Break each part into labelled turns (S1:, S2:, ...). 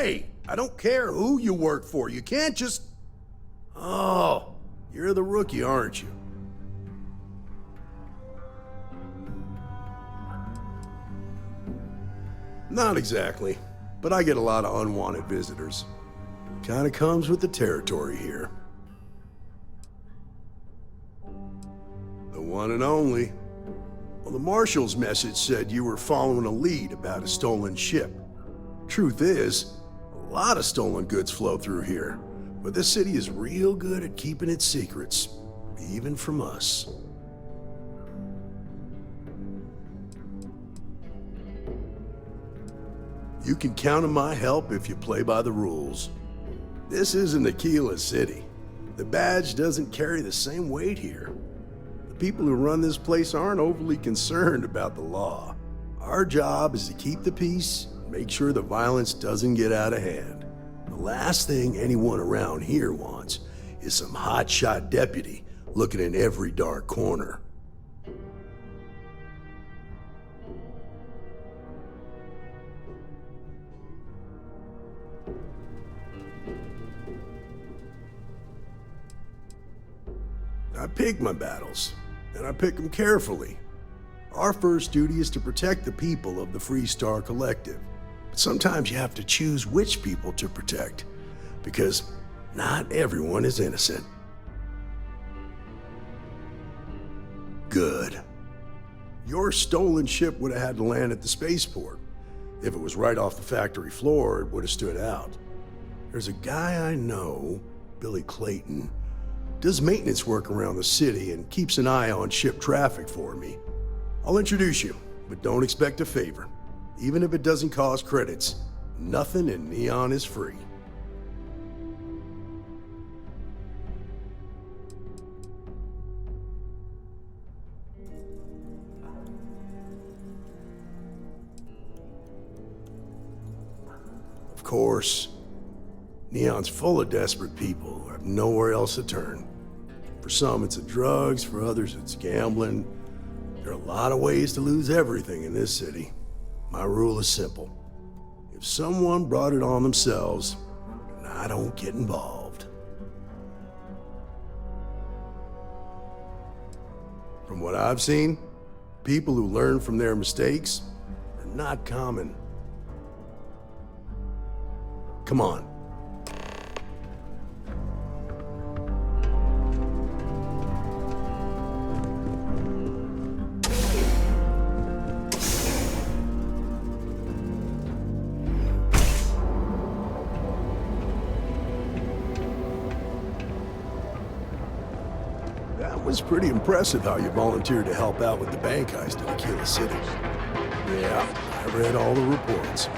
S1: Hey, I don't care who you work for. You can't just... Oh, you're the rookie, aren't you? Not exactly, but I get a lot of unwanted visitors. Kinda comes with the territory here. The one and only. Well, the marshal's message said you were following a lead about a stolen ship. Truth is, a lot of stolen goods flow through here, but this city is real good at keeping its secrets, even from us. You can count on my help if you play by the rules. This isn't Aquila City. The badge doesn't carry the same weight here. The people who run this place aren't overly concerned about the law. Our job is to keep the peace and make sure the violence doesn't get out of hand. The last thing anyone around here wants is some hotshot deputy looking in every dark corner. I pick my battles, and I pick them carefully. Our first duty is to protect the people of the Freestar Collective. But sometimes you have to choose which people to protect, because not everyone is innocent. Good. Your stolen ship would have had to land at the spaceport. If it was right off the factory floor, it would have stood out. There's a guy I know, Billy Clayton, does maintenance work around the city and keeps an eye on ship traffic for me. I'll introduce you, but don't expect a favor. Even if it doesn't cost credits, nothing in Neon is free. Of course, Neon's full of desperate people who have nowhere else to turn. For some, it's the drugs, for others, it's gambling. There are a lot of ways to lose everything in this city. My rule is simple. If someone brought it on themselves, I don't get involved. From what I've seen, people who learn from their mistakes are not common. Come on. That was pretty impressive how you volunteered to help out with the bank heist in Aquila City. Yeah, I read all the reports.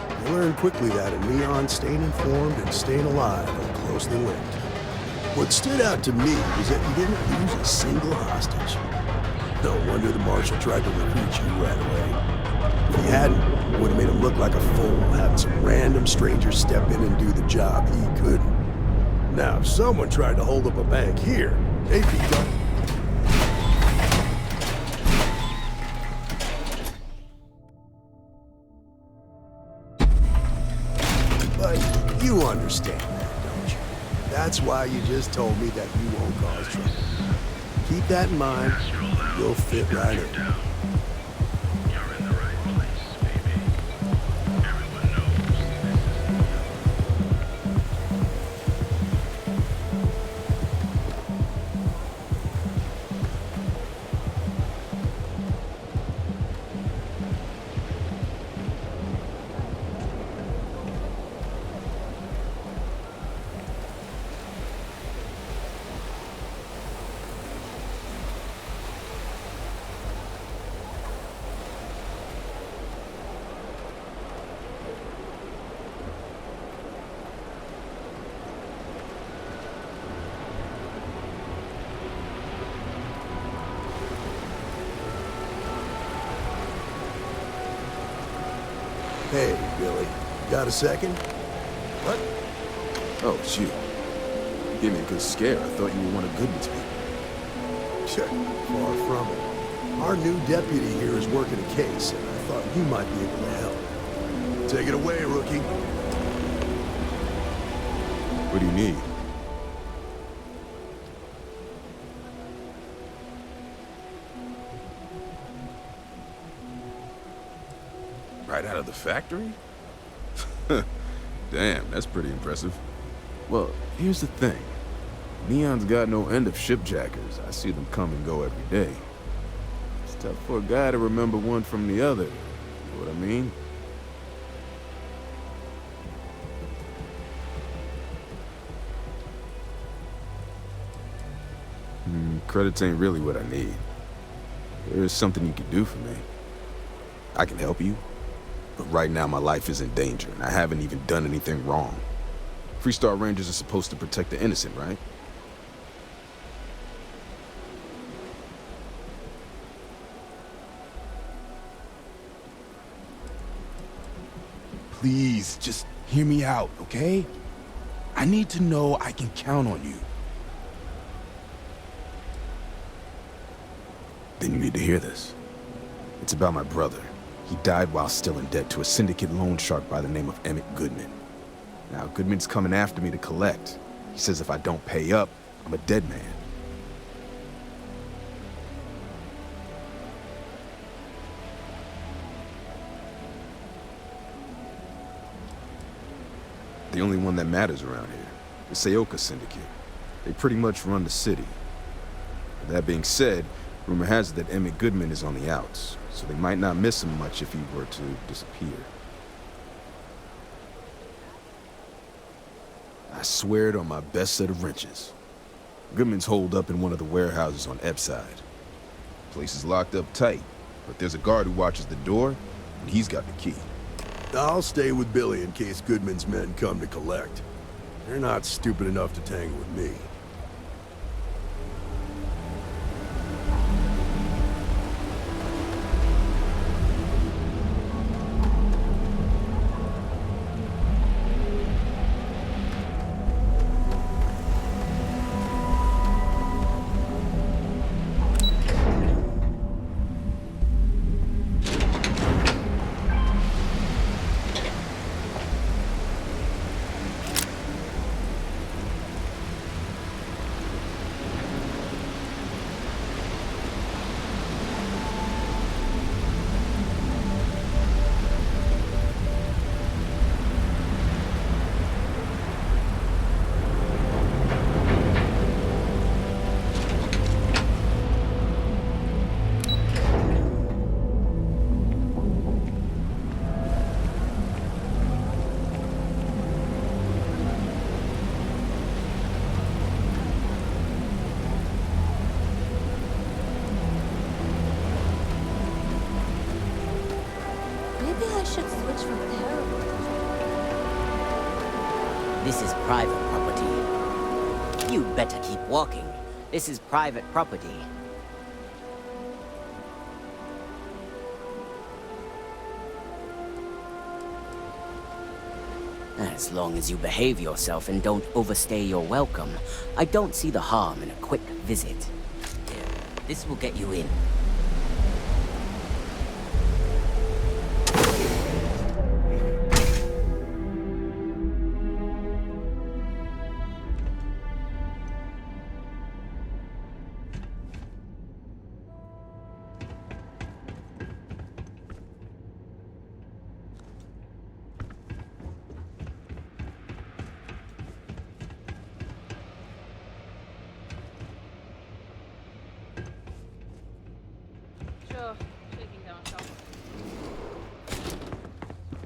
S1: You learned quickly that a Neon staying informed and staying alive are closely linked. What stood out to me was that you didn't lose a single hostage. No wonder the marshal tried to recruit you right away. If he hadn't, it would have made him look like a fool, having some random stranger step in and do the job he couldn't. Now, if someone tried to hold up a bank here, they'd be done. But you understand that, don't you? That's why you just told me that you won't cause trouble. Keep that in mind, you'll fit right in.
S2: You're in the right place, baby. Everyone knows.
S1: Hey, Billy, got a second?
S3: What? Oh, shoot. You gave me a good scare. I thought you were one of Goodman's people.
S1: Sure, far from it. Our new deputy here is working a case, and I thought you might be able to help. Take it away, rookie.
S3: What do you need? Right out of the factory? Damn, that's pretty impressive. Well, here's the thing. Neon's got no end of shipjackers. I see them come and go every day. It's tough for a guy to remember one from the other. You know what I mean? Credits ain't really what I need. There's something you can do for me. I can help you, but right now my life is in danger, and I haven't even done anything wrong. Freestar Rangers are supposed to protect the innocent, right?
S4: Please, just hear me out, okay? I need to know I can count on you.
S3: Then you need to hear this. It's about my brother. He died while still in debt to a syndicate loan shark by the name of Emmett Goodman. Now, Goodman's coming after me to collect. He says if I don't pay up, I'm a dead man. The only one that matters around here, the Seoka Syndicate. They pretty much run the city. That being said, rumor has it that Emmett Goodman is on the outs, so they might not miss him much if he were to disappear. I swear it on my best set of wrenches. Goodman's holed up in one of the warehouses on Epside. Place is locked up tight, but there's a guard who watches the door, and he's got the key.
S1: I'll stay with Billy in case Goodman's men come to collect. They're not stupid enough to tangle with me.
S5: This is private property. You better keep walking. This is private property. As long as you behave yourself and don't overstay your welcome, I don't see the harm in a quick visit. Here, this will get you in.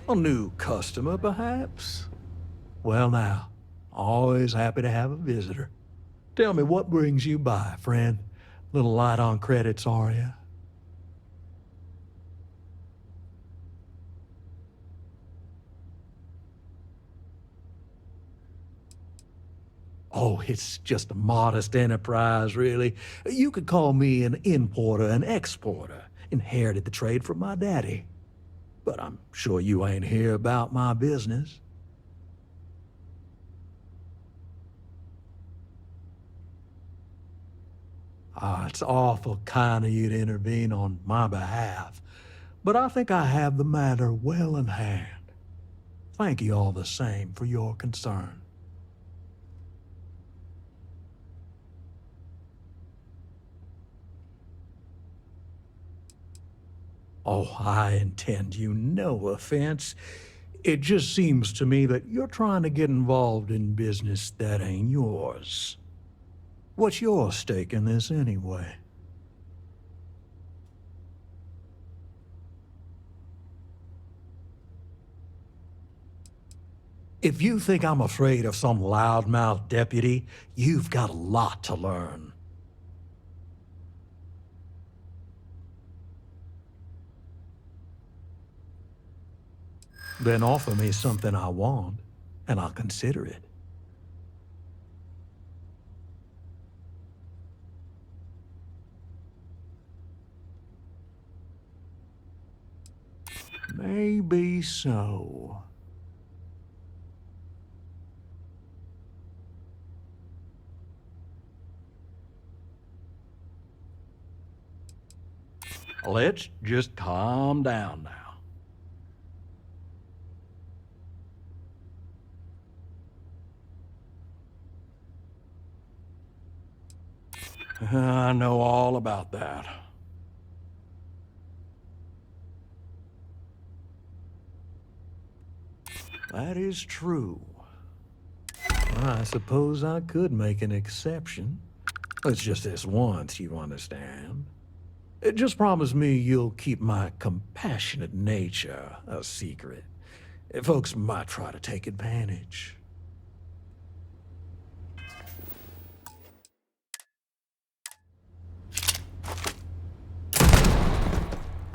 S6: A new customer, perhaps? Well now, always happy to have a visitor. Tell me, what brings you by, friend? Little light on credits, are you? Oh, it's just a modest enterprise, really. You could call me an importer and exporter. Inherited the trade from my daddy. But I'm sure you ain't here about my business. Ah, it's awful kind of you to intervene on my behalf, but I think I have the matter well in hand. Thank you all the same for your concern. Oh, I intend you no offense. It just seems to me that you're trying to get involved in business that ain't yours. What's your stake in this anyway? If you think I'm afraid of some loudmouth deputy, you've got a lot to learn. Then offer me something I want, and I'll consider it. Maybe so. Let's just calm down now. I know all about that. That is true. I suppose I could make an exception. It's just this once, you understand. Just promise me you'll keep my compassionate nature a secret. Folks might try to take advantage.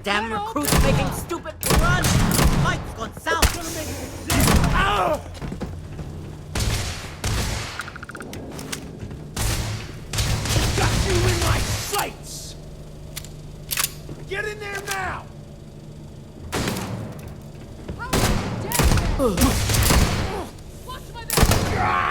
S5: Damn recruits making stupid runs! Fight's gone south!
S4: Ah! Got you in my sights! Get in there now!
S7: Watch my back!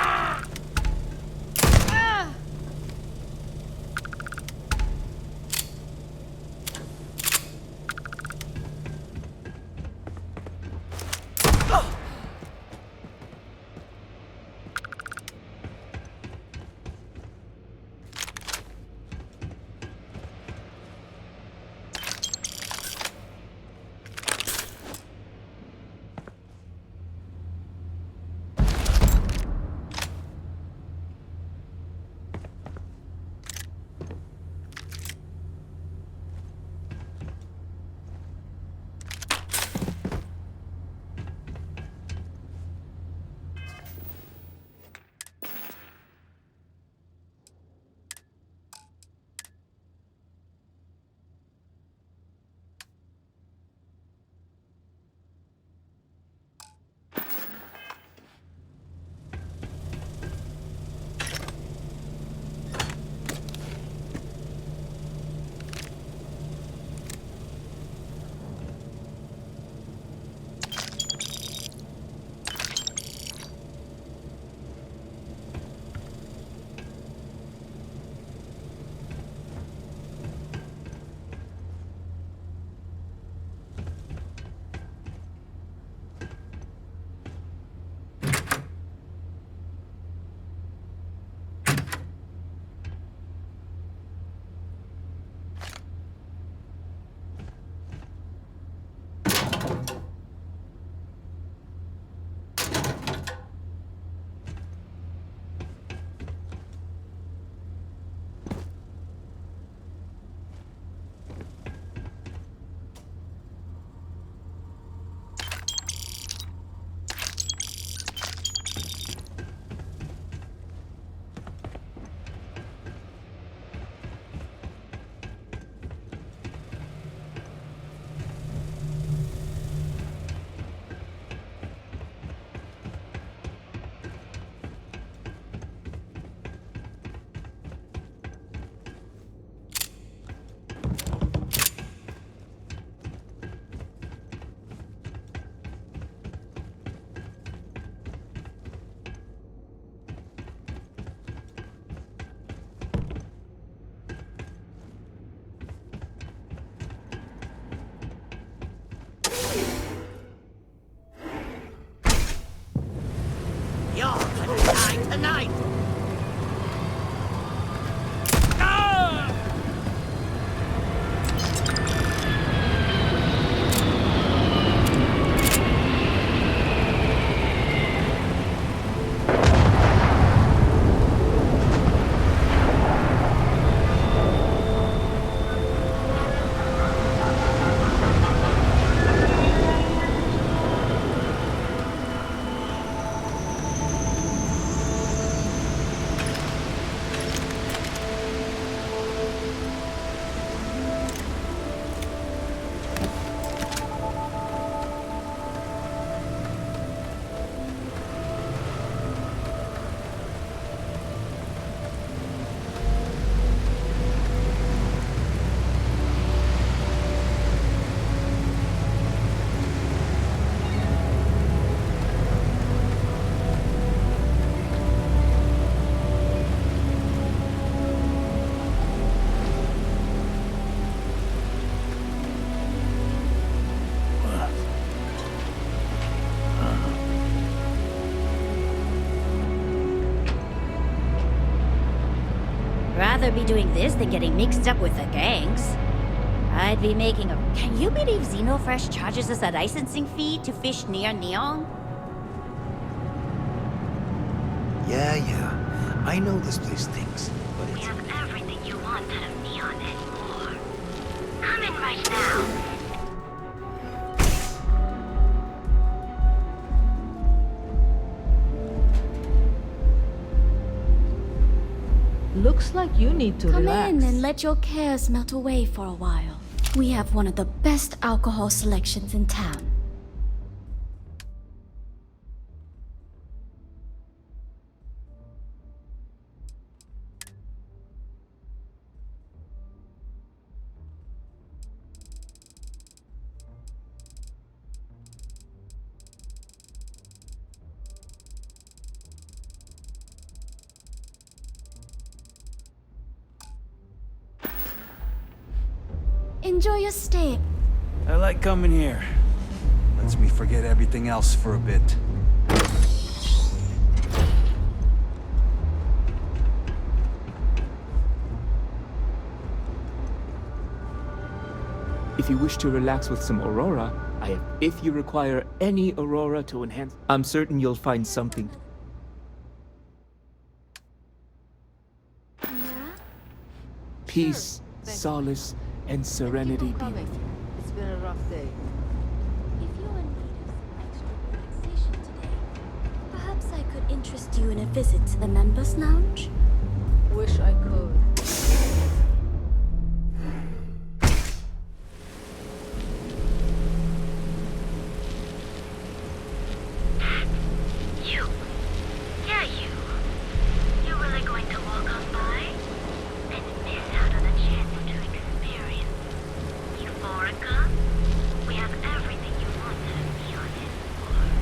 S8: Rather be doing this than getting mixed up with the gangs. I'd be making a... Can you believe Xenofresh charges us a licensing fee to fish near Neon?
S9: Yeah. I know this place stinks, but
S10: We
S9: it's...
S10: have everything you want out of Neon and more. Come in right now.
S7: Looks like you need to
S11: Come
S7: relax.
S11: in and let your cares melt away for a while. We have one of the best alcohol selections in town. Enjoy your stay.
S9: I like coming here. Lets me forget everything else for a bit.
S12: If you wish to relax with some Aurora, if you require any Aurora to enhance, I'm certain you'll find something.
S11: Yeah?
S12: Peace, solace, and serenity be with you.
S7: It's been a rough day.
S11: If you're in need of some extra relaxation today, perhaps I could interest you in a visit to the members' lounge?
S7: Wish I could.
S10: You. Yeah, you. You really going to walk on by? And miss out on a chance to experience Euphorica? We have everything you want out of Neon and more.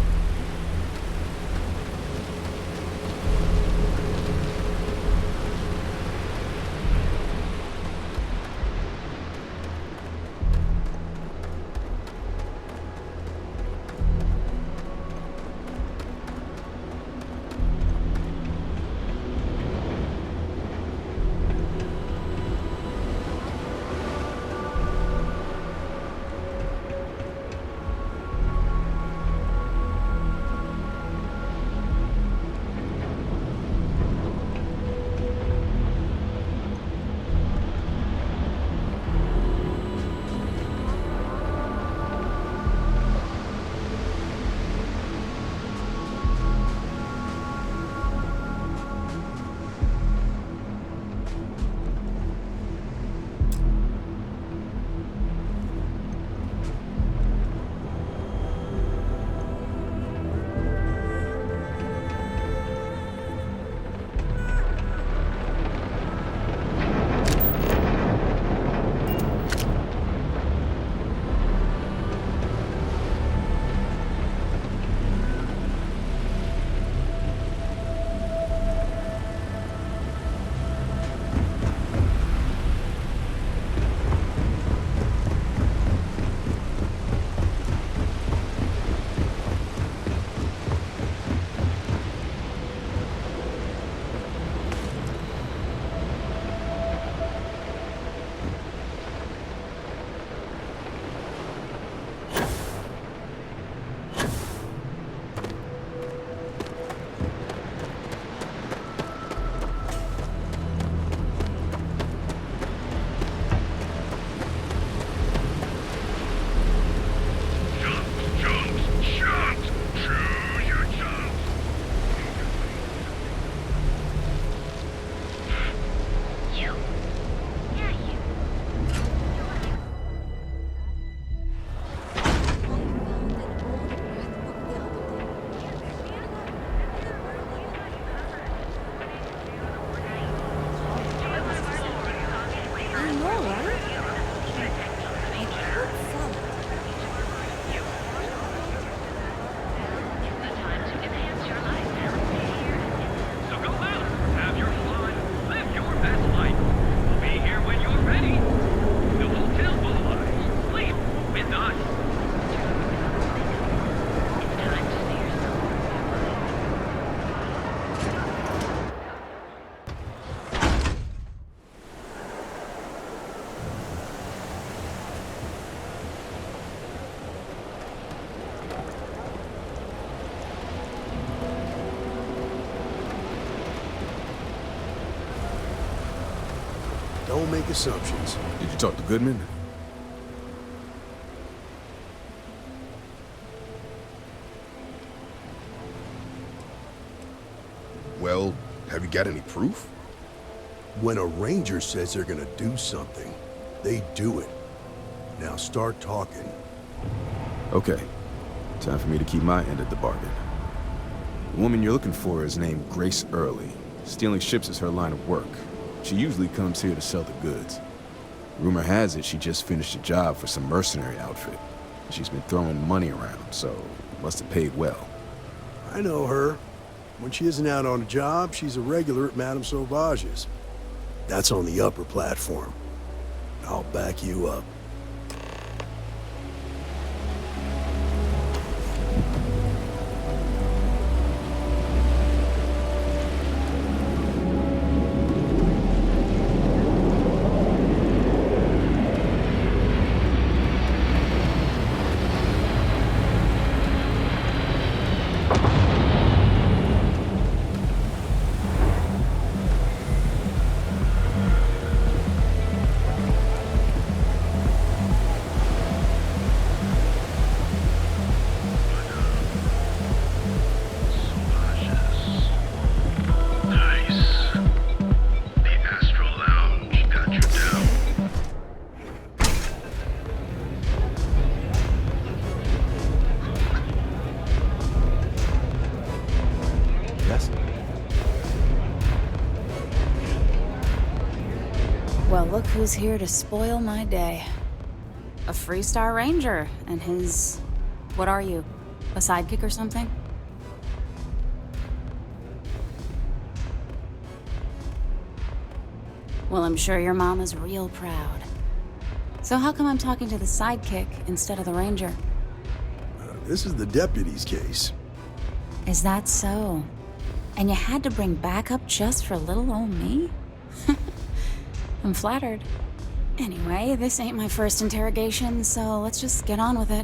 S1: Don't make assumptions.
S3: Did you talk to Goodman?
S13: Well, have you got any proof?
S1: When a ranger says they're gonna do something, they do it. Now start talking.
S3: Okay. Time for me to keep my end of the bargain. The woman you're looking for is named Grace Early. Stealing ships is her line of work. She usually comes here to sell the goods. Rumor has it she just finished a job for some mercenary outfit. She's been throwing money around, so must have paid well.
S1: I know her. When she isn't out on a job, she's a regular at Madame Sauvage's. That's on the upper platform. I'll back you up.
S14: Well, look who's here to spoil my day. A Freestar Ranger and his... what are you? A sidekick or something? Well, I'm sure your mom is real proud. So how come I'm talking to the sidekick instead of the Ranger?
S1: This is the deputy's case.
S14: Is that so? And you had to bring backup just for little old me? I'm flattered. Anyway, this ain't my first interrogation, so let's just get on with it.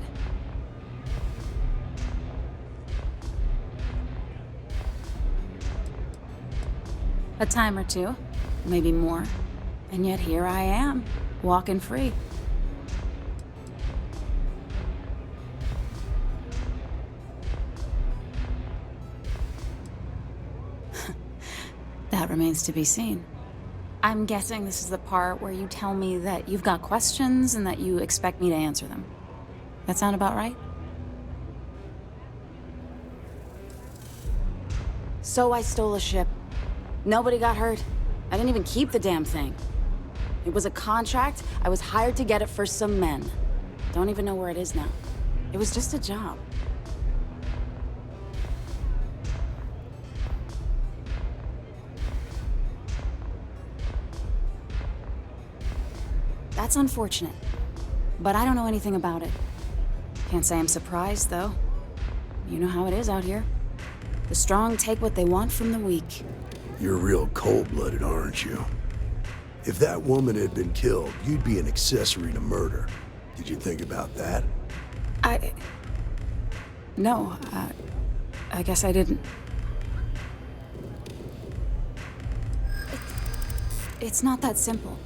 S14: A time or two, maybe more. And yet here I am, walking free. That remains to be seen. I'm guessing this is the part where you tell me that you've got questions and that you expect me to answer them. That sound about right? So I stole a ship. Nobody got hurt. I didn't even keep the damn thing. It was a contract. I was hired to get it for some men. Don't even know where it is now. It was just a job. That's unfortunate, but I don't know anything about it. Can't say I'm surprised, though. You know how it is out here. The strong take what they want from the weak.
S1: You're real cold-blooded, aren't you? If that woman had been killed, you'd be an accessory to murder. Did you think about that?
S14: No, I guess I didn't. It's not that simple.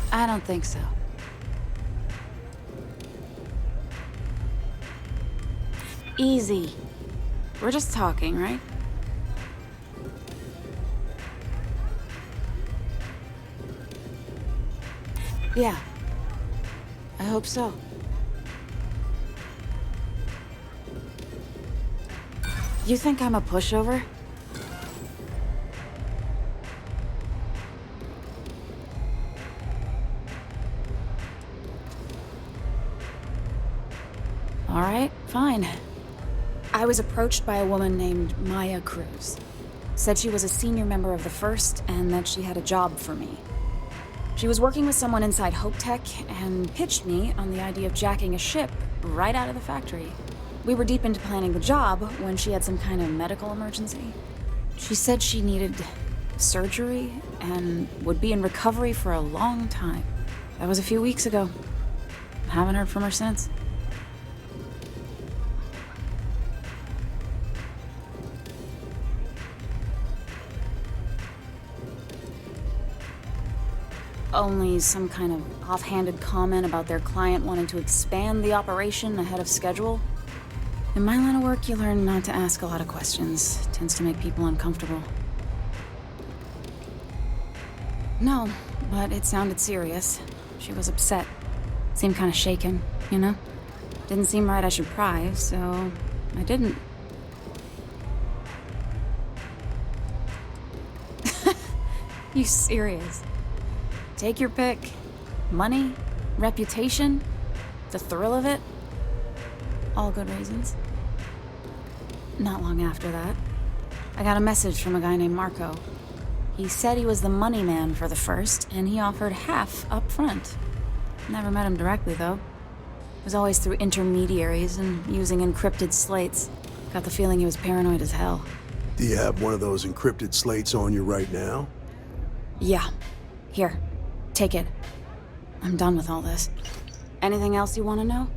S14: I don't think so. Easy. We're just talking, right? Yeah. I hope so. You think I'm a pushover? All right, fine. I was approached by a woman named Maya Cruz. Said she was a senior member of the First and that she had a job for me. She was working with someone inside Hope Tech and pitched me on the idea of jacking a ship right out of the factory. We were deep into planning the job when she had some kind of medical emergency. She said she needed surgery and would be in recovery for a long time. That was a few weeks ago. Haven't heard from her since. only some kind of offhanded comment about their client wanting to expand the operation ahead of schedule. In my line of work, you learn not to ask a lot of questions. It tends to make people uncomfortable. No, but it sounded serious. She was upset. Seemed kind of shaken, you know? Didn't seem right I should pry, so I didn't. You serious? Take your pick. Money? Reputation? The thrill of it? All good reasons. Not long after that, I got a message from a guy named Marco. He said he was the money man for the first, and he offered half up front. Never met him directly, though. It was always through intermediaries and using encrypted slates. Got the feeling he was paranoid as hell.
S1: Do you have one of those encrypted slates on you right now?
S14: Yeah. Here. Take it. I'm done with all this. Anything else you want to know?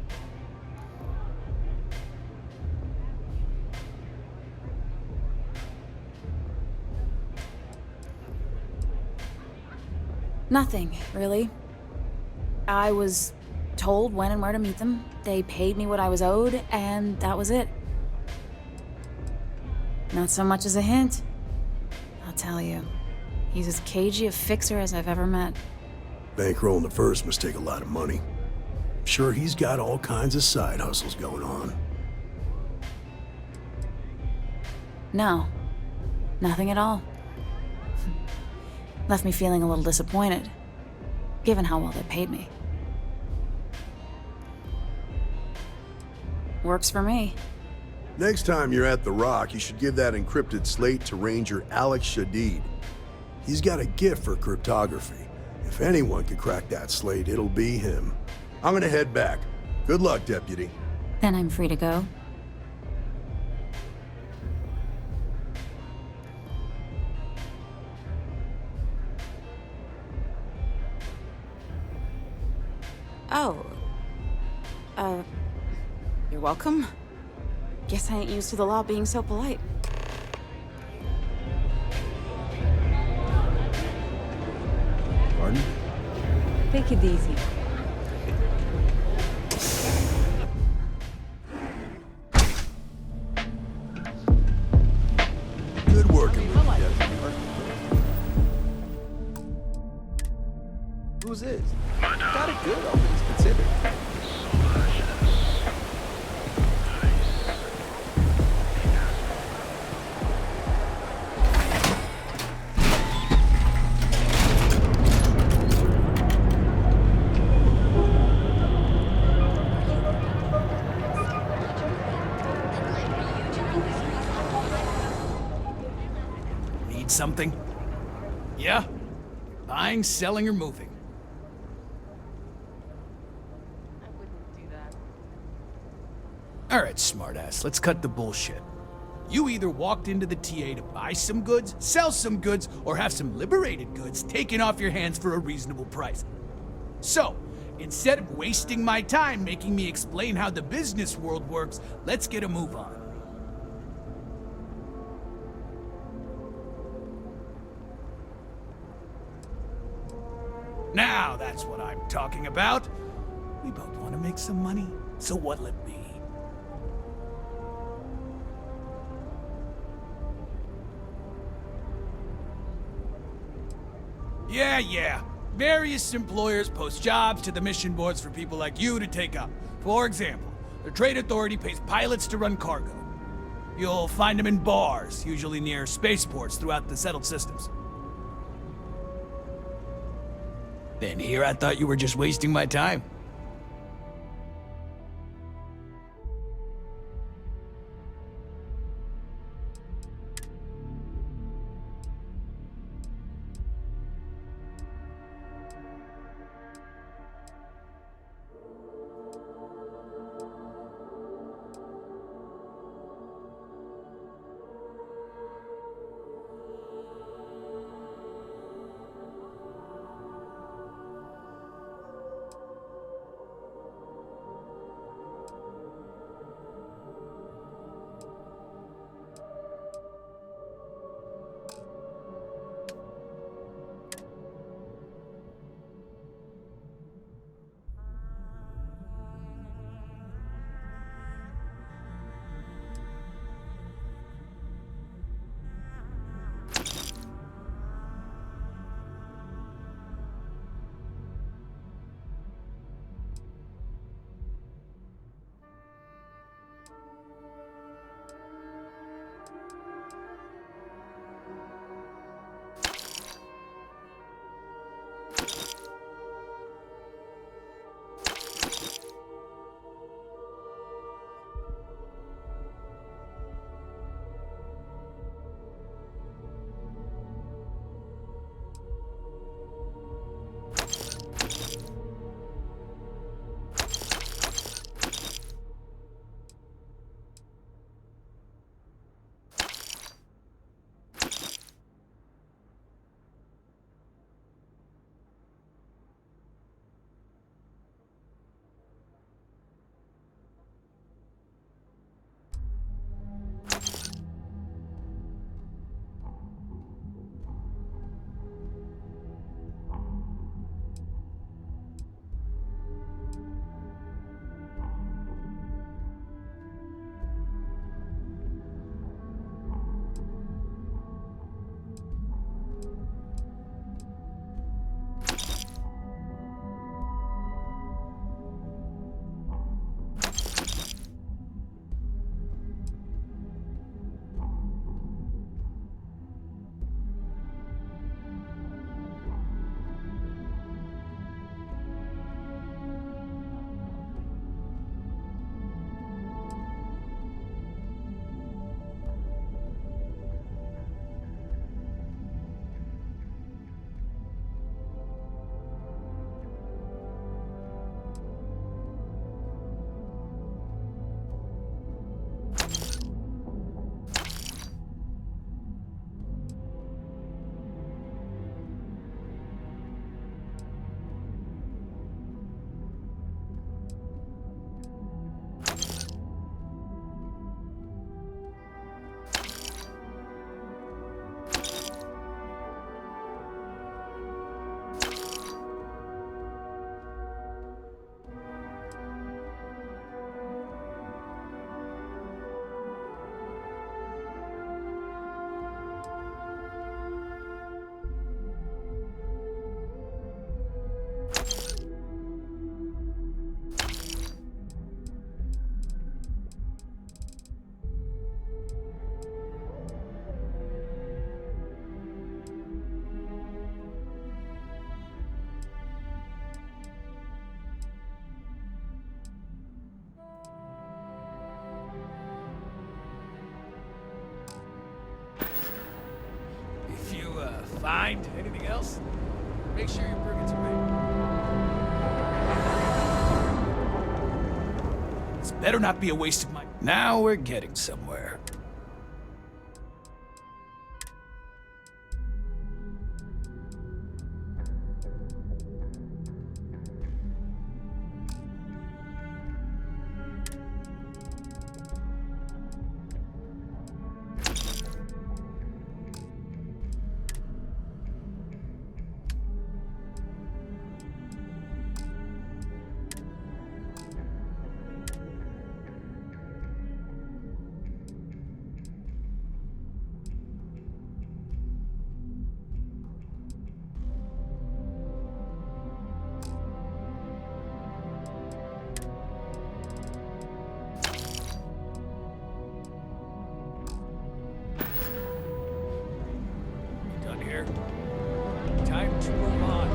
S14: Nothing, really. I was told when and where to meet them. They paid me what I was owed, and that was it. Not so much as a hint. I'll tell you, he's as cagey a fixer as I've ever met.
S1: Bankrolling the first must take a lot of money. I'm sure he's got all kinds of side hustles going on.
S14: No. Nothing at all. Left me feeling a little disappointed, given how well they paid me. Works for me.
S1: Next time you're at The Rock, you should give that encrypted slate to Ranger Alex Shadid. He's got a gift for cryptography. If anyone can crack that slate, it'll be him. I'm gonna head back. Good luck, Deputy.
S14: Then I'm free to go. Oh. You're welcome. Guess I ain't used to the law being so polite.
S1: Pardon?
S7: Take it easy.
S1: Good working with you, Deputy.
S9: Who's this? Got it good, all things considered.
S4: Need something? Yeah? Buying, selling, or moving? Alright, smartass, let's cut the bullshit. You either walked into the TA to buy some goods, sell some goods, or have some liberated goods taken off your hands for a reasonable price. So, instead of wasting my time making me explain how the business world works, let's get a move on. Now that's what I'm talking about. We both want to make some money, so what'll it be? Yeah. Various employers post jobs to the mission boards for people like you to take up. For example, the Trade Authority pays pilots to run cargo. You'll find them in bars, usually near spaceports throughout the settled systems. Then here I thought you were just wasting my time. Mind? Anything else? Make sure your burgers are ready. This better not be a waste of my... Now we're getting somewhere. Done here. Time to move on.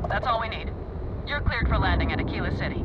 S15: That's all we need. You're cleared for landing at Eclispe City.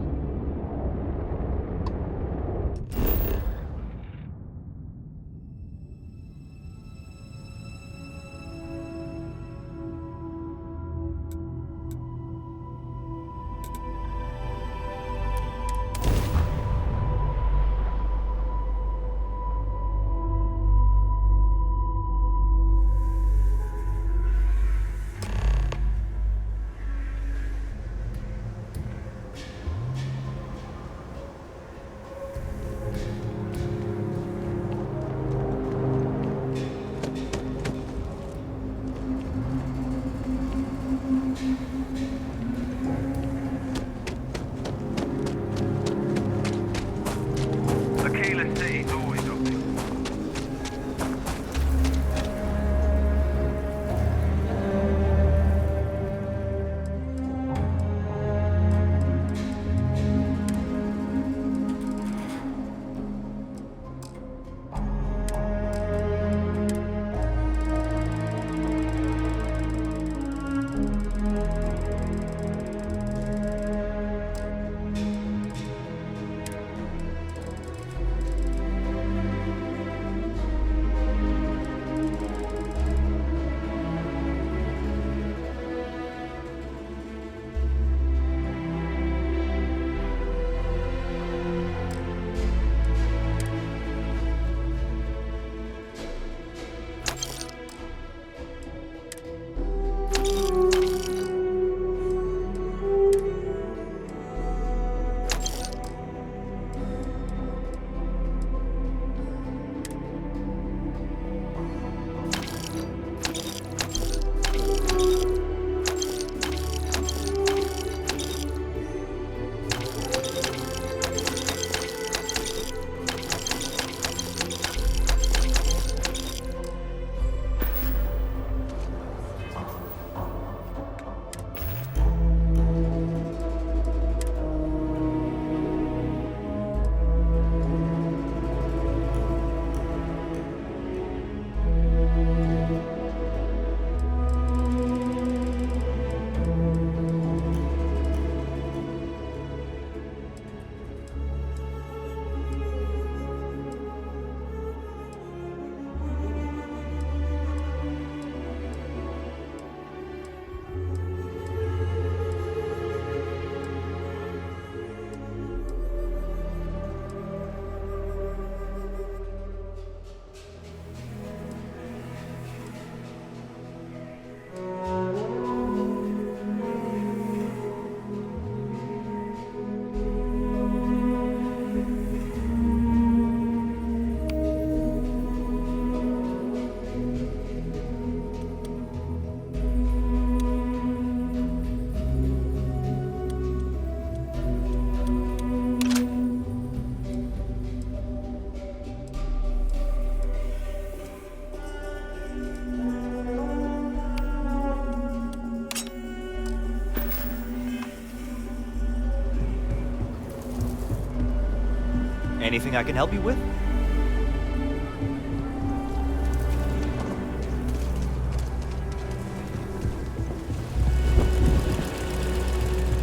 S16: Anything I can help you with?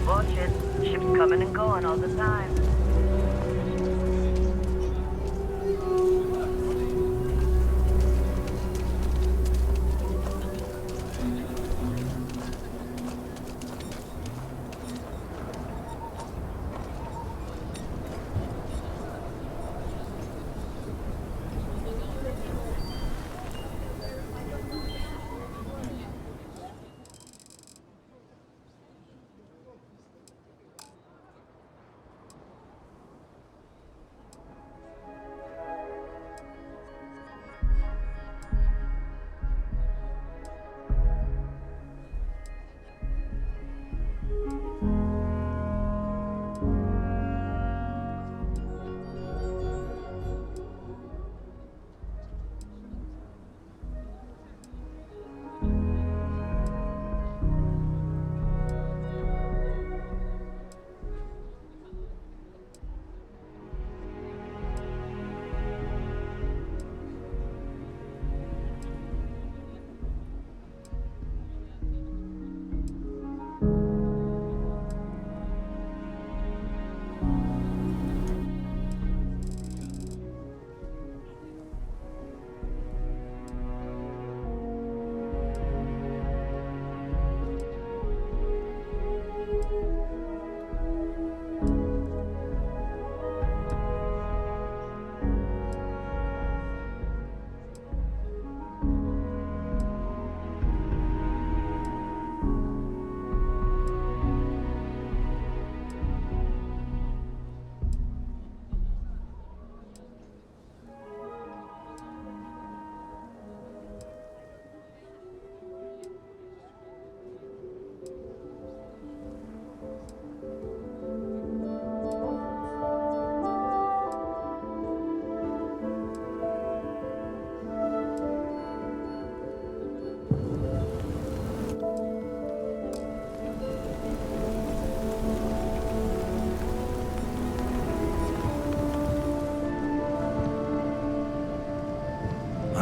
S17: Watch it. Ships coming and going all the time.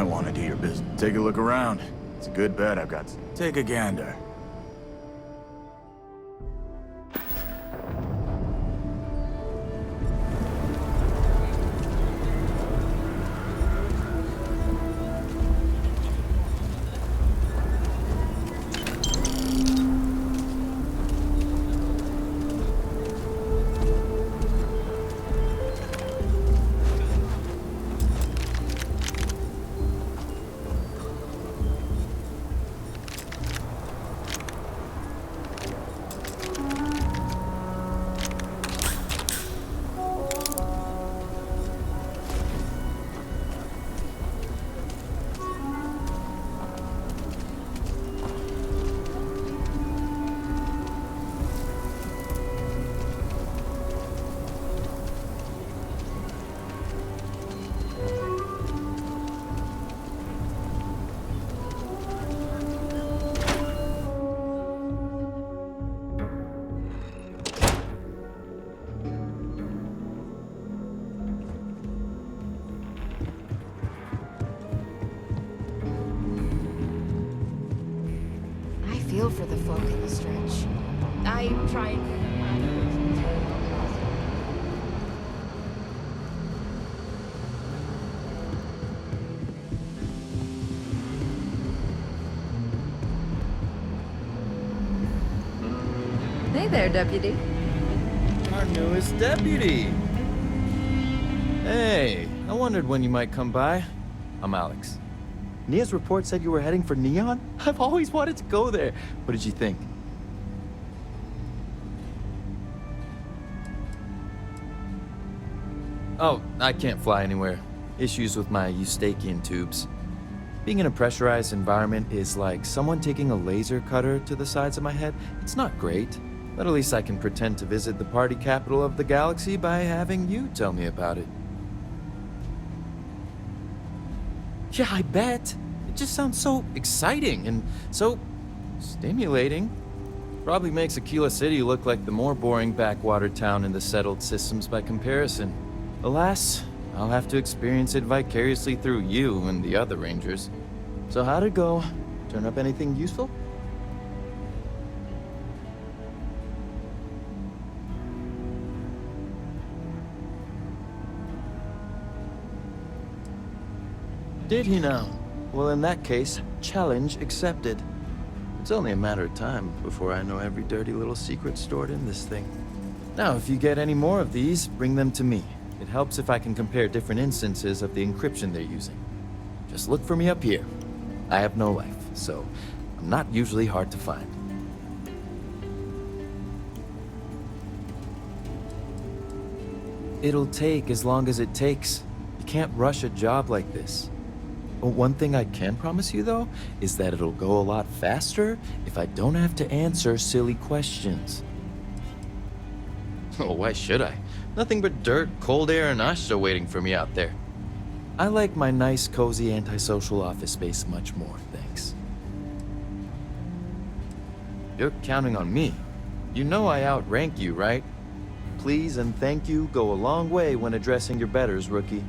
S18: I want to do your business. Take a look around. It's a good bet I've got. Take a gander.
S19: feel for the folk in the stretch. I try and
S7: Hey there, Deputy.
S20: Our newest deputy. Hey, I wondered when you might come by. I'm Alex. Nia's report said you were heading for Neon? I've always wanted to go there. What did you think? Oh, I can't fly anywhere. Issues with my Eustachian tubes. Being in a pressurized environment is like someone taking a laser cutter to the sides of my head. It's not great, but at least I can pretend to visit the party capital of the galaxy by having you tell me about it. Yeah, I bet. It just sounds so exciting and so stimulating. Probably makes Aquila City look like the more boring backwater town in the settled systems by comparison. Alas, I'll have to experience it vicariously through you and the other Rangers. So how'd it go? Turn up anything useful? Did he now? Well, in that case, challenge accepted. It's only a matter of time before I know every dirty little secret stored in this thing. Now, if you get any more of these, bring them to me. It helps if I can compare different instances of the encryption they're using. Just look for me up here. I have no life, so I'm not usually hard to find. It'll take as long as it takes. You can't rush a job like this. But one thing I can promise you, though, is that it'll go a lot faster if I don't have to answer silly questions. Oh, why should I? Nothing but dirt, cold air, and Asha waiting for me out there. I like my nice, cozy, antisocial office space much more, thanks. You're counting on me. You know I outrank you, right? Please and thank you go a long way when addressing your betters, rookie.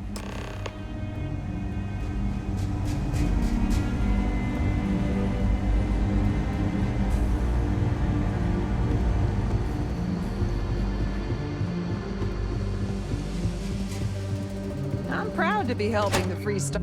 S15: I'm proud to be helping the Free Star.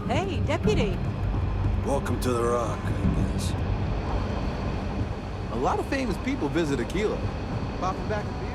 S19: Hey, Deputy.
S16: Welcome to the Rock, I guess.
S21: A lot of famous people visit Aquila. Popping back a beer?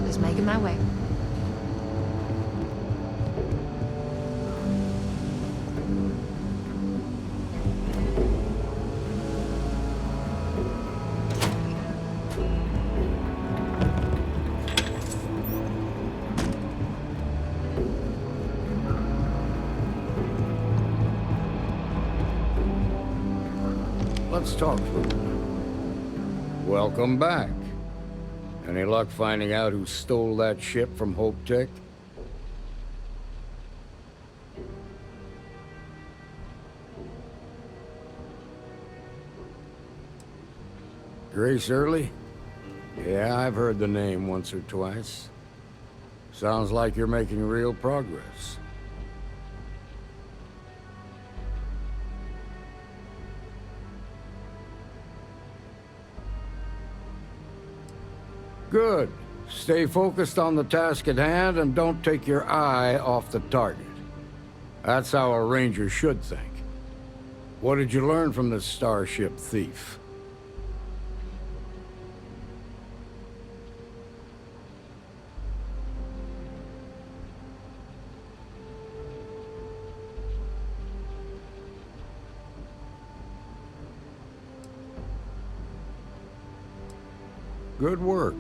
S19: Just making my way.
S22: Let's talk for a minute. Welcome back. Any luck finding out who stole that ship from Hope Tech? Grace Early? Yeah, I've heard the name once or twice. Sounds like you're making real progress. Good. Stay focused on the task at hand and don't take your eye off the target. That's how a ranger should think. What did you learn from this starship thief? Good work.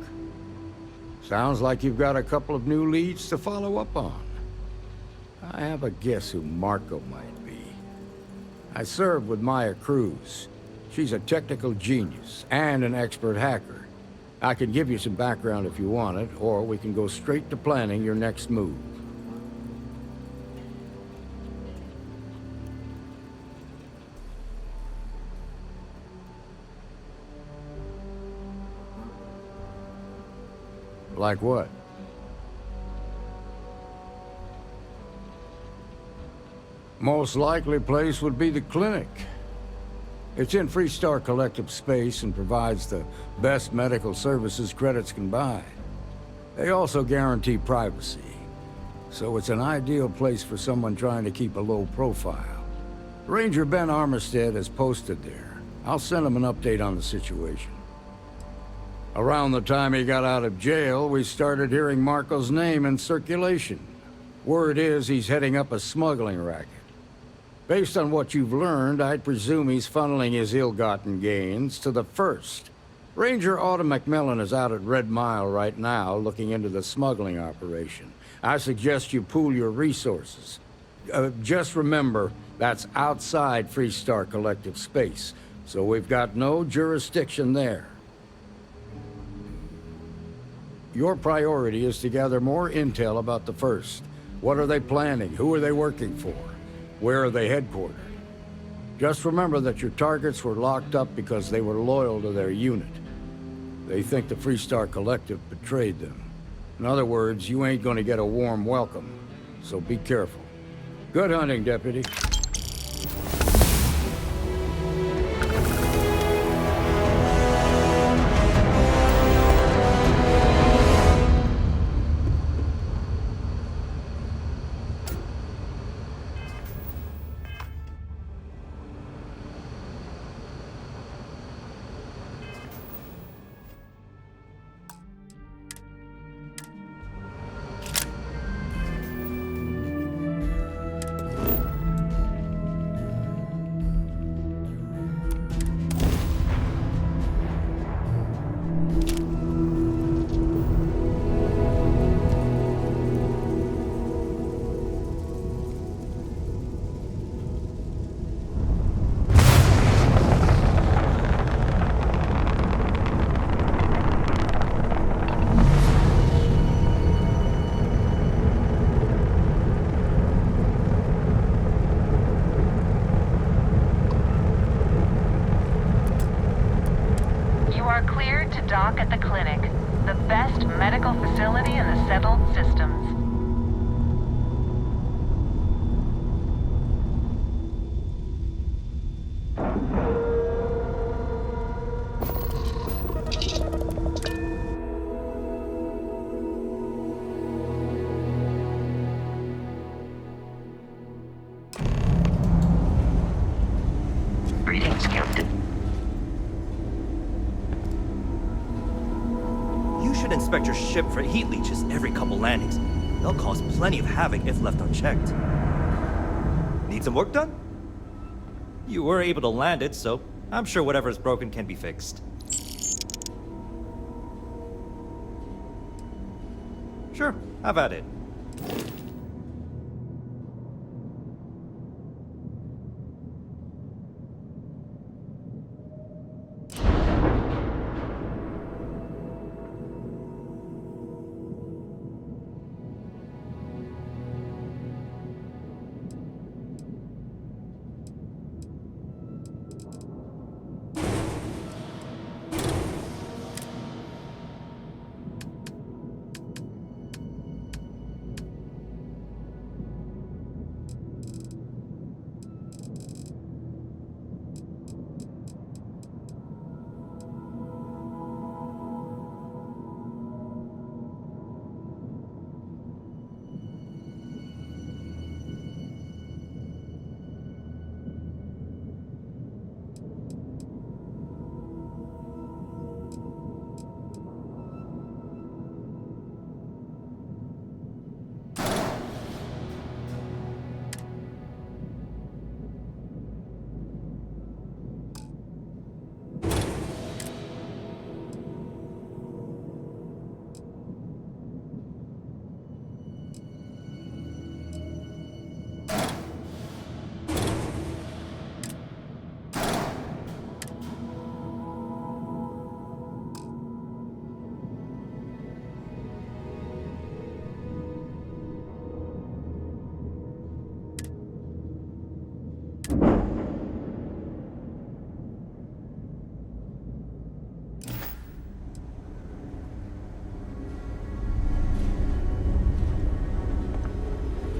S22: Sounds like you've got a couple of new leads to follow up on. I have a guess who Marco might be. I served with Maya Cruz. She's a technical genius and an expert hacker. I can give you some background if you want it, or we can go straight to planning your next move. Like what? Most likely place would be the clinic. It's in Freestar Collective space and provides the best medical services credits can buy. They also guarantee privacy, so it's an ideal place for someone trying to keep a low profile. Ranger Ben Armistead is posted there. I'll send him an update on the situation. Around the time he got out of jail, we started hearing Marco's name in circulation. Word is he's heading up a smuggling racket. Based on what you've learned, I'd presume he's funneling his ill-gotten gains to the First. Ranger Autumn McMillan is out at Red Mile right now, looking into the smuggling operation. I suggest you pool your resources. Just remember, that's outside Freestar Collective space, so we've got no jurisdiction there. Your priority is to gather more intel about the First. What are they planning? Who are they working for? Where are they headquartered? Just remember that your targets were locked up because they were loyal to their unit. They think the Freestar Collective betrayed them. In other words, you ain't gonna get a warm welcome, so be careful. Good hunting, Deputy.
S15: Dock at the clinic, the best medical facility in the settled systems.
S2: Greetings, Captain.
S6: You should inspect your ship for heat leeches every couple landings. They'll cause plenty of havoc if left unchecked. Need some work done? You were able to land it, so I'm sure whatever's broken can be fixed. Sure, have at it.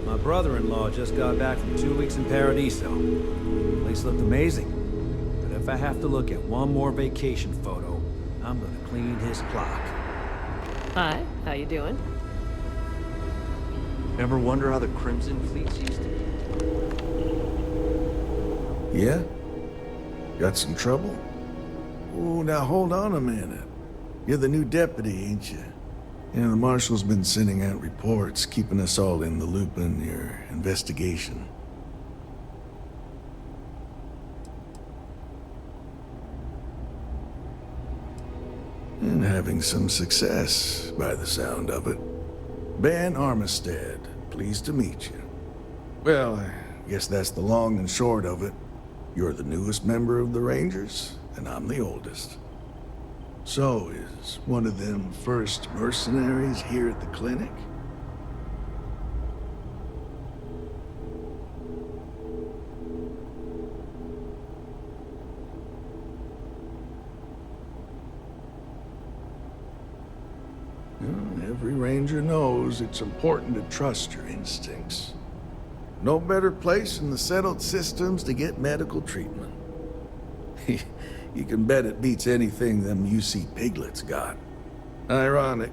S21: My brother-in-law just got back from 2 weeks in Paradiso. The place looked amazing. But if I have to look at one more vacation photo, I'm gonna clean his clock.
S23: Hi, how you doing?
S21: Ever wonder how the Crimson Fleets used to be?
S24: Yeah? Got some trouble? Oh, now hold on a minute. You're the new deputy, ain't you? Yeah, the marshal's been sending out reports, keeping us all in the loop in your investigation. And having some success, by the sound of it. Ben Armistead, pleased to meet you. Well, I guess that's the long and short of it. You're the newest member of the Rangers, and I'm the oldest. So, is one of them first mercenaries here at the clinic? Well, every ranger knows it's important to trust your instincts. No better place in the settled systems to get medical treatment. You can bet it beats anything them UC piglets got. Ironic,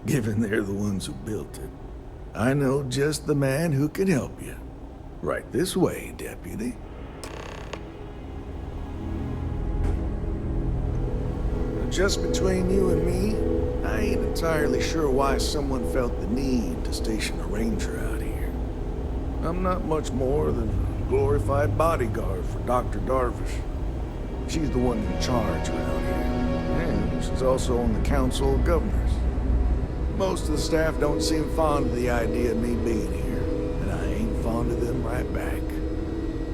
S24: given they're the ones who built it. I know just the man who can help you. Right this way, Deputy. Just between you and me, I ain't entirely sure why someone felt the need to station a ranger out here. I'm not much more than a glorified bodyguard for Dr. Darvish. She's the one in charge around here, and she's also on the Council of Governors. Most of the staff don't seem fond of the idea of me being here, and I ain't fond of them right back.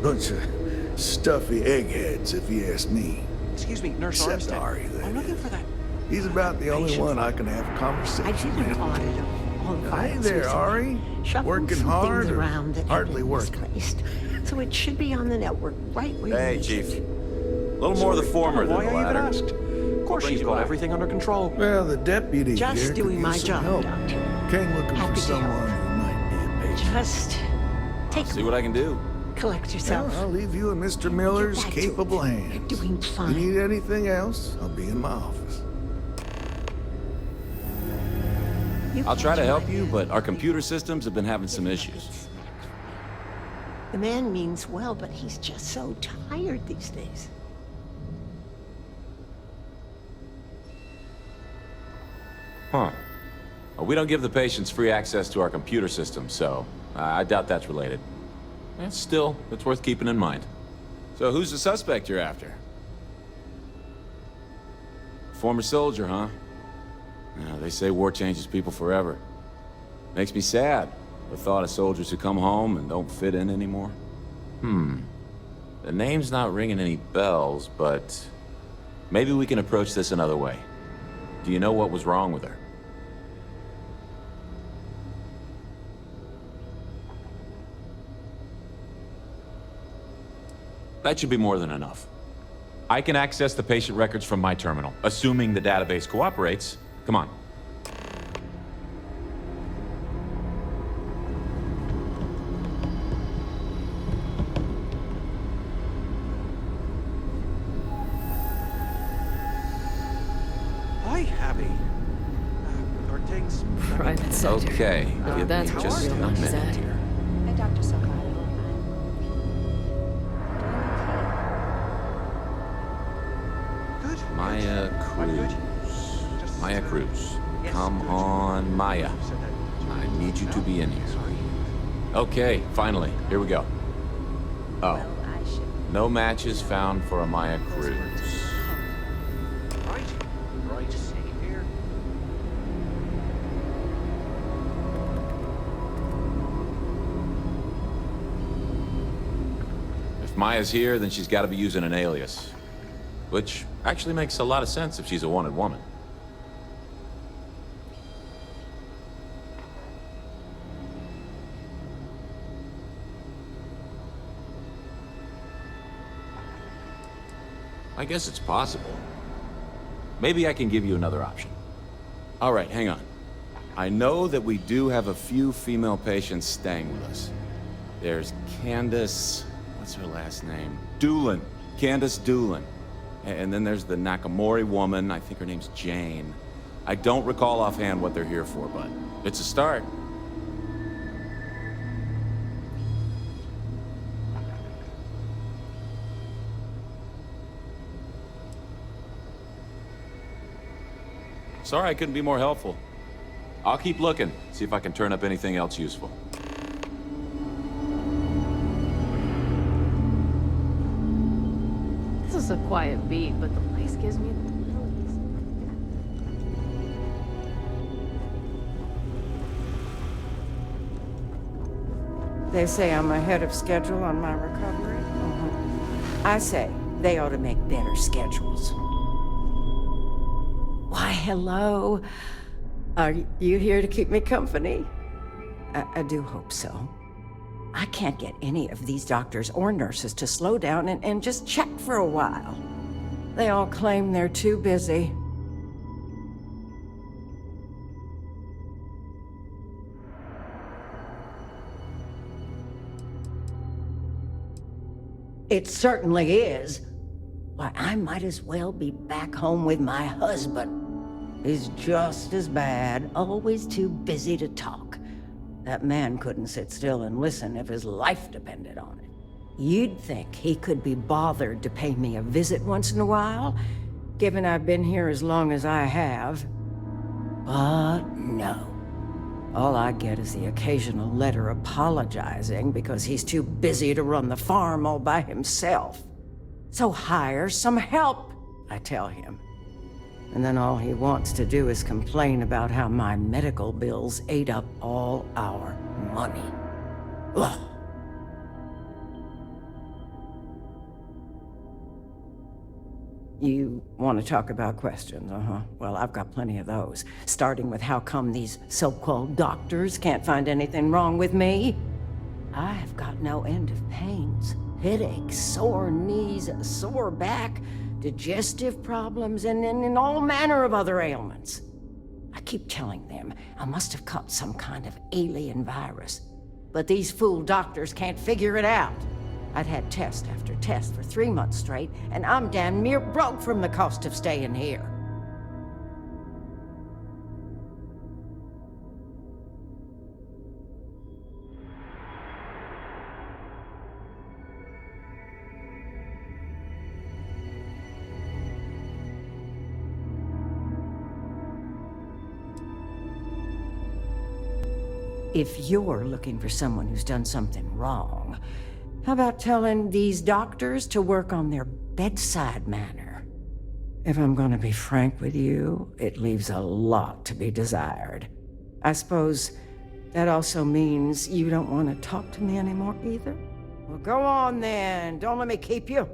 S24: Bunch of stuffy eggheads, if you ask me.
S25: Excuse me, Nurse
S24: Except
S25: Armstead.
S24: Ari, that
S25: I'm looking
S24: is.
S25: for that.
S24: He's about the only one I can have a conversation with. Hey there, Ari. Working hard or hardly working?
S2: So it should be on the network right where
S21: Hey,
S2: you
S21: Chief. A little more of the former than the latter.
S2: course she's got everything under control.
S24: Well, the deputy
S2: Just
S24: here
S2: doing
S24: could
S2: my
S24: use some
S2: job,
S24: help.
S2: Doctor.
S24: Came looking
S2: Happy
S24: for
S2: to
S24: someone who might be a patient.
S2: Just take
S3: See what I can do.
S2: collect yourself.
S24: Well, I'll leave you in Mr. Miller's capable hands.
S2: You're doing fine.
S24: You need anything else, I'll be in my office.
S5: I'll try to help you, but our computer systems have been having some issues.
S2: The man means well, but he's just so tired these days.
S5: Huh. Well, we don't give the patients free access to our computer system, so I doubt that's related. Still, it's worth keeping in mind. So who's the suspect you're after? Former soldier, huh? Yeah, they say war changes people forever. Makes me sad, the thought of soldiers who come home and don't fit in anymore. The name's not ringing any bells, but maybe we can approach this another way. Do you know what was wrong with her? That should be more than enough. I can access the patient records from my terminal, assuming the database cooperates. Come on.
S16: Hi, Abby. Are things...
S23: Private sector.
S5: Okay, give
S23: That's
S5: me just a
S23: real
S5: minute
S23: sad.
S5: here.
S19: Hi, Dr. Soka.
S5: Maya Cruz. Maya Cruz. Come on, Maya. I need you to be in here. Okay, finally. Here we go. Oh. No matches found for a Maya Cruz.
S16: Right, same here.
S5: If Maya's here, then she's got to be using an alias. Which actually makes a lot of sense if she's a wanted woman. I guess it's possible. Maybe I can give you another option. All right, hang on. I know that we do have a few female patients staying with us. There's Candace... what's her last name? Doolin. Candace Doolin. And then there's the Nakamori woman. I think her name's Jane. I don't recall offhand what they're here for, but it's a start. Sorry I couldn't be more helpful. I'll keep looking, see if I can turn up anything else useful.
S23: This is a quiet beat, but the place gives me the willies.
S8: They say I'm ahead of schedule on my recovery. I say they ought to make better schedules. Why, hello. Are you here to keep me company? I do hope so. I can't get any of these doctors or nurses to slow down and just check for a while. They all claim they're too busy. It certainly is. Why, I might as well be back home with my husband. He's just as bad, always too busy to talk. That man couldn't sit still and listen if his life depended on it. You'd think he could be bothered to pay me a visit once in a while, given I've been here as long as I have. But no. All I get is the occasional letter apologizing because he's too busy to run the farm all by himself. So hire some help, I tell him. And then all he wants to do is complain about how my medical bills ate up all our money. Ugh. You want to talk about questions, Well, I've got plenty of those. Starting with how come these so-called doctors can't find anything wrong with me? I have got no end of pains. Headaches, sore knees, a sore back, digestive problems, and all manner of other ailments. I keep telling them I must have caught some kind of alien virus. But these fool doctors can't figure it out. I'd had test after test for 3 months straight, and I'm damn near broke from the cost of staying here. If you're looking for someone who's done something wrong, how about telling these doctors to work on their bedside manner? If I'm gonna be frank with you, it leaves a lot to be desired. I suppose that also means you don't want to talk to me anymore either? Well, go on then. Don't let me keep you.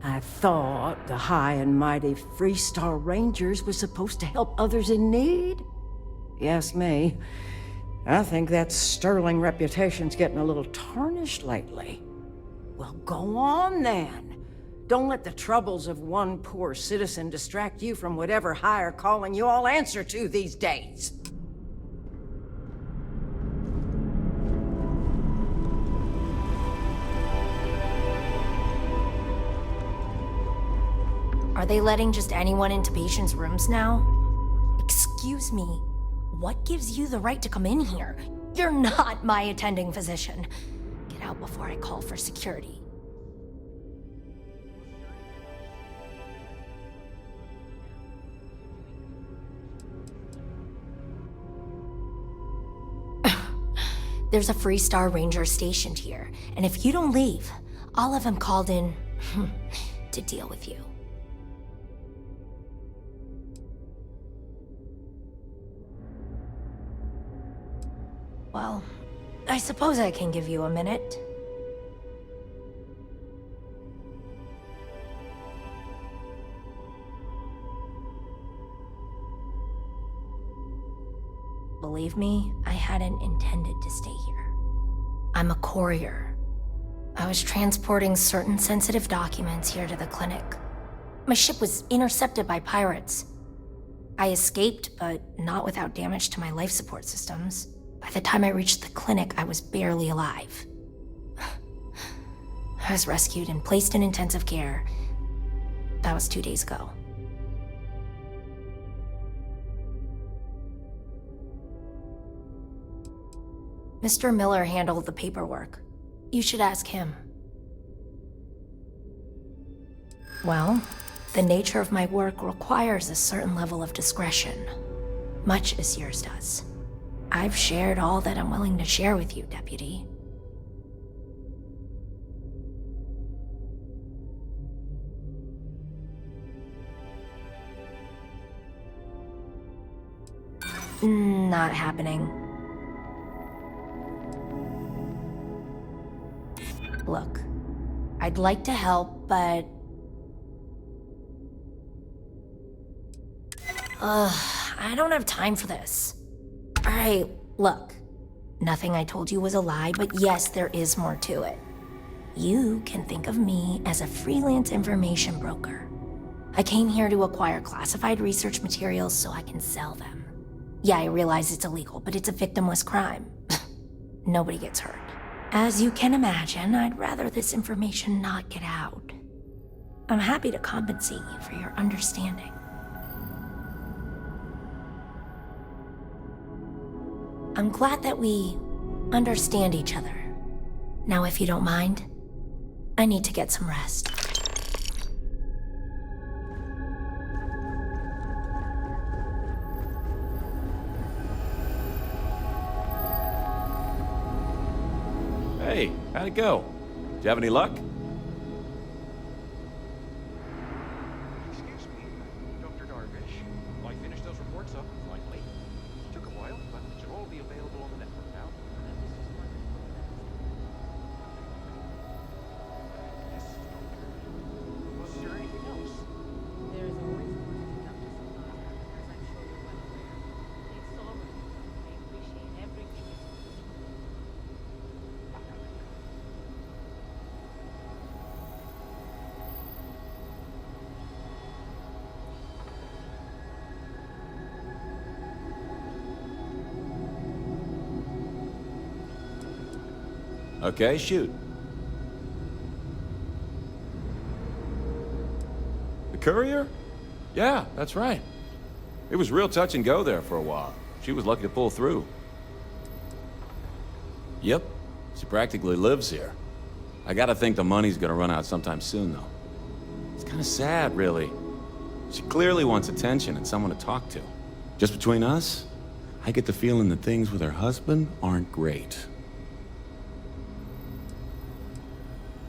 S8: I thought the high and mighty Freestar Rangers were supposed to help others in need. You ask me, I think that sterling reputation's getting a little tarnished lately. Well, go on then. Don't let the troubles of one poor citizen distract you from whatever higher calling you all answer to these days.
S10: Are they letting just anyone into patients' rooms now? Excuse me, what gives you the right to come in here? You're not my attending physician. Get out before I call for security. There's a Freestar Ranger stationed here, and if you don't leave, I'll have him called in to deal with you. Well, I suppose I can give you a minute. Believe me, I hadn't intended to stay here. I'm a courier. I was transporting certain sensitive documents here to the clinic. My ship was intercepted by pirates. I escaped, but not without damage to my life support systems. By the time I reached the clinic, I was barely alive. I was rescued and placed in intensive care. That was 2 days ago. Mr. Miller handled the paperwork. You should ask him. Well, the nature of my work requires a certain level of discretion, much as yours does. I've shared all that I'm willing to share with you, Deputy. Not happening. Look, I'd like to help, but... I don't have time for this. Alright, look. Nothing I told you was a lie, but yes, there is more to it. You can think of me as a freelance information broker. I came here to acquire classified research materials so I can sell them. Yeah, I realize it's illegal, but it's a victimless crime. Nobody gets hurt. As you can imagine, I'd rather this information not get out. I'm happy to compensate you for your understanding. I'm glad that we understand each other. Now, if you don't mind, I need to get some rest.
S5: Hey, how'd it go? Did you have any luck?
S16: Excuse me, Dr. Darvish. Well, I finished those reports up, finally. Took a while, but it should all be available on the network now. Yes, Doctor. Was there anything else?
S19: There is always more to Dr. Samara, as I'm sure you're well aware. It's all right. I appreciate every choice.
S5: Okay, shoot. The courier? Yeah, that's right. It was real touch and go there for a while. She was lucky to pull through. Yep, she practically lives here. I gotta think the money's gonna run out sometime soon, though. It's kinda sad, really. She clearly wants attention and someone to talk to. Just between us, I get the feeling that things with her husband aren't great.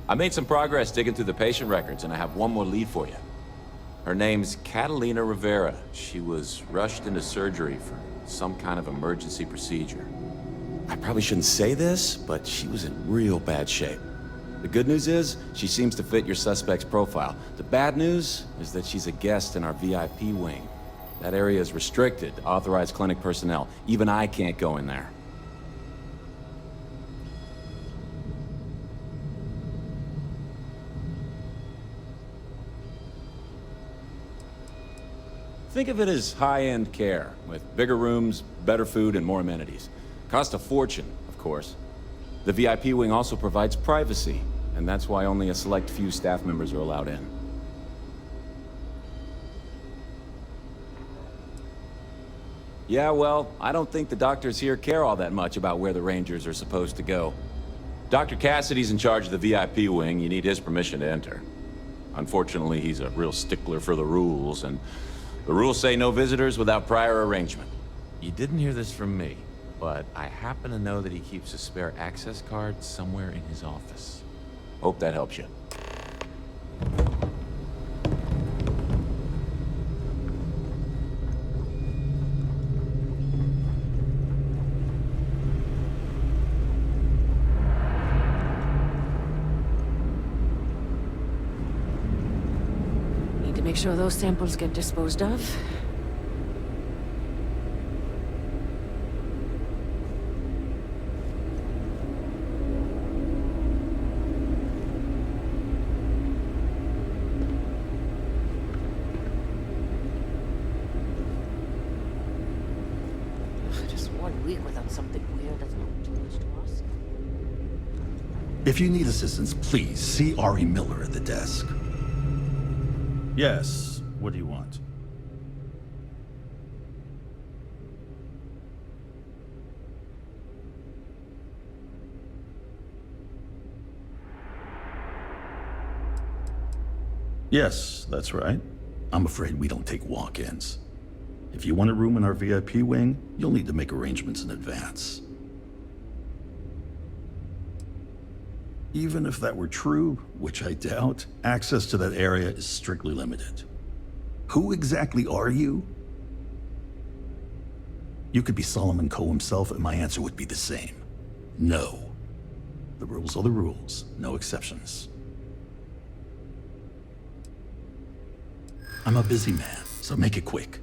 S5: I made some progress digging through the patient records, and I have one more lead for you. Her name's Catalina Rivera. She was rushed into surgery for some kind of emergency procedure. I probably shouldn't say this, but she was in real bad shape. The good news is, she seems to fit your suspect's profile. The bad news is that she's a guest in our VIP wing. That area is restricted to authorized clinic personnel. Even I can't go in there. Think of it as high-end care, with bigger rooms, better food, and more amenities. Cost a fortune, of course. The VIP wing also provides privacy, and that's why only a select few staff members are allowed in. Yeah, well, I don't think the doctors here care all that much about where the Rangers are supposed to go. Dr. Cassidy's in charge of the VIP wing. You need his permission to enter. Unfortunately, he's a real stickler for the rules, and the rules say no visitors without prior arrangement. You didn't hear this from me, but I happen to know that he keeps a spare access card somewhere in his office. Hope that helps you.
S23: Need to make sure those samples get disposed of. Just 1 week without something weird that's not too much to ask.
S11: If you need assistance, please see Ari Miller at the desk. Yes, what do you want? Yes, that's right. I'm afraid we don't take walk-ins. If you want a room in our VIP wing, you'll need to make arrangements in advance. Even if that were true, which I doubt, access to that area is strictly limited. Who exactly are you? You could be Solomon Coe himself, and my answer would be the same. No. The rules are the rules, no exceptions. I'm a busy man, so make it quick.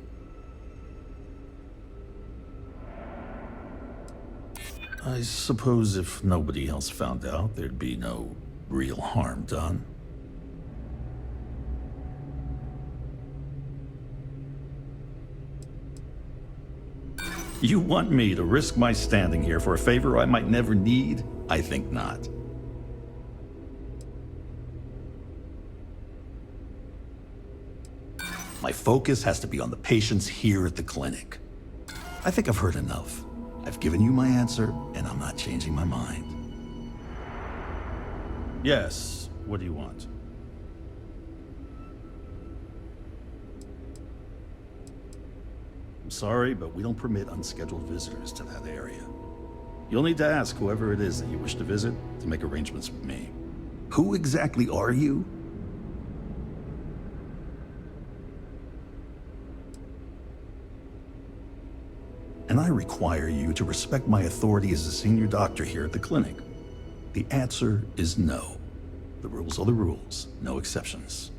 S11: I suppose if nobody else found out, there'd be no real harm done. You want me to risk my standing here for a favor I might never need? I think not. My focus has to be on the patients here at the clinic. I think I've heard enough. I've given you my answer, and I'm not changing my mind. Yes, what do you want? I'm sorry, but we don't permit unscheduled visitors to that area. You'll need to ask whoever it is that you wish to visit to make arrangements with me. Who exactly are you? And I require you to respect my authority as a senior doctor here at the clinic. The answer is no. The rules are the rules, no exceptions.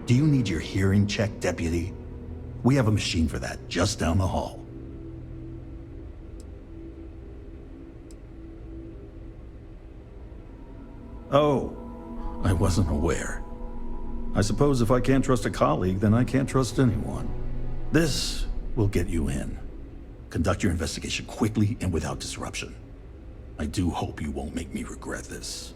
S11: Do you need your hearing checked, Deputy? We have a machine for that just down the hall. Oh, I wasn't aware. I suppose if I can't trust a colleague, then I can't trust anyone. This will get you in. Conduct your investigation quickly and without disruption. I do hope you won't make me regret this.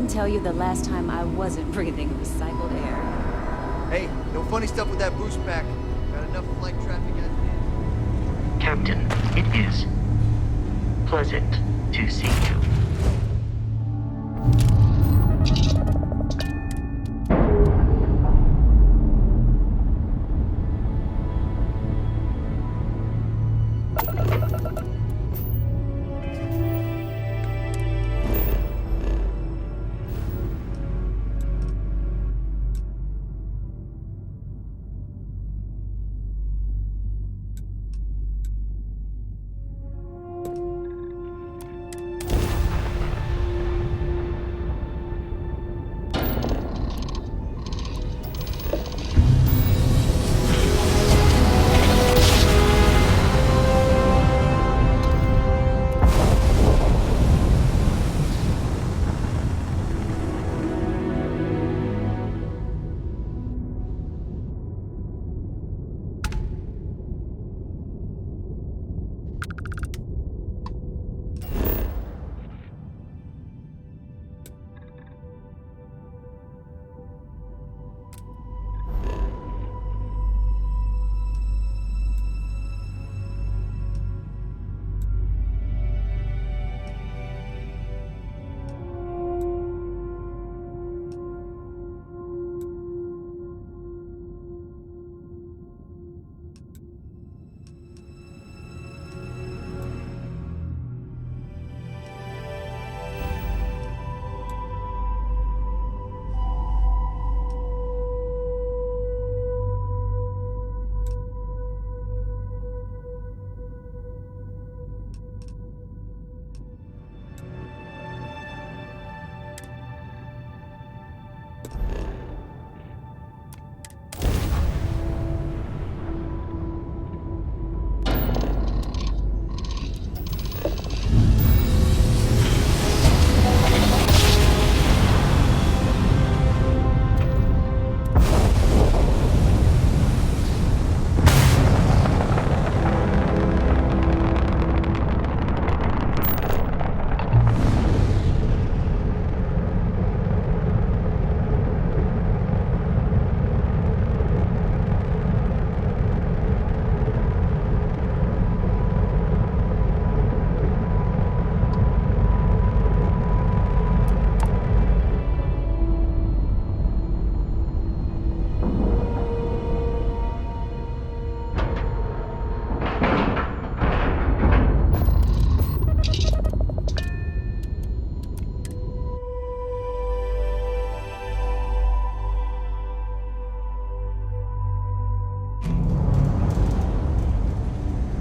S7: couldn't tell you the last time I wasn't breathing recycled air.
S1: Hey, no funny stuff with that boost pack. Got enough flight traffic as it is.
S12: Captain, it is pleasant to see you.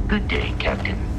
S12: Good day, Captain.